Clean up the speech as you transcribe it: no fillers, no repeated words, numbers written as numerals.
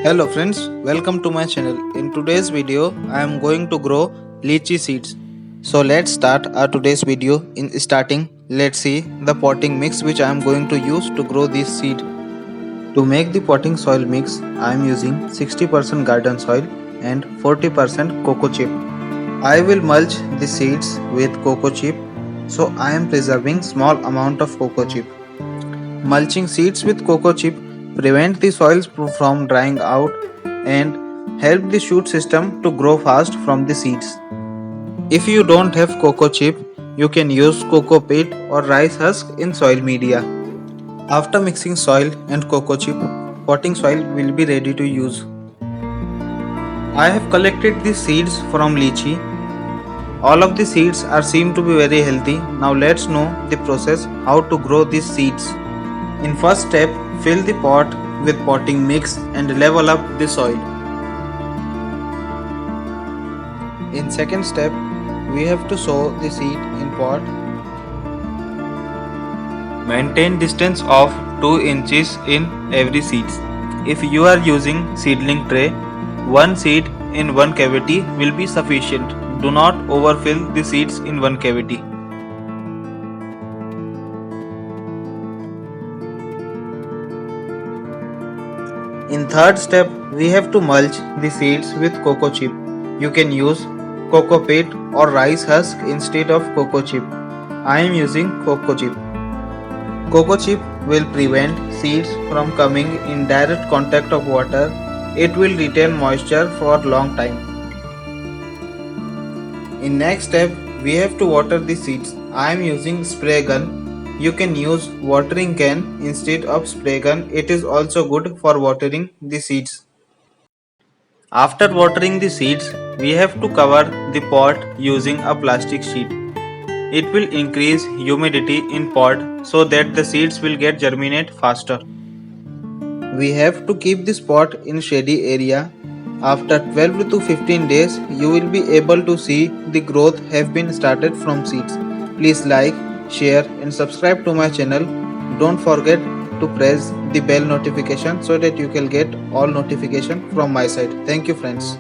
Hello friends, welcome to my channel. In today's video, I am going to grow lychee seeds. So let's start our today's video. In starting, let's see the potting mix which I am going to use to grow this seed. To make the potting soil mix, I am using 60% garden soil and 40% cocoa chip. I will mulch the seeds with cocoa chip, so I am preserving small amount of cocoa chip. Mulching seeds with cocoa chip prevent the soils from drying out and help the shoot system to grow fast from the seeds. If you don't have cocoa chip, you can use cocoa peat or rice husk in soil media. After mixing soil and cocoa chip, potting soil will be ready to use. I have collected the seeds from lychee. All of the seeds are seem to be very healthy. Now let's know the process how to grow these seeds. In first step, fill the pot with potting mix and level up the soil. In second step, we have to sow the seed in pot. Maintain distance of 2 inches in every seed. If you are using seedling tray, one seed in one cavity will be sufficient. Do not overfill the seeds in one cavity. In third step, we have to mulch the seeds with cocoa chip. You can use cocoa peat or rice husk instead of cocoa chip. I am using cocoa chip. Cocoa chip will prevent seeds from coming in direct contact of water. It will retain moisture for a long time. In next step, we have to water the seeds. I am using spray gun. You can use watering can instead of spray gun. It is also good for watering the seeds. After watering the seeds, we have to cover the pot using a plastic sheet. It will increase humidity in pot so that the seeds will get germinate faster. We have to keep this pot in shady area. After 12 to 15 days, you will be able to see the growth have been started from seeds. Please like, share and subscribe to my channel. Don't forget to press the bell notification so that you can get all notification from my side. Thank you friends.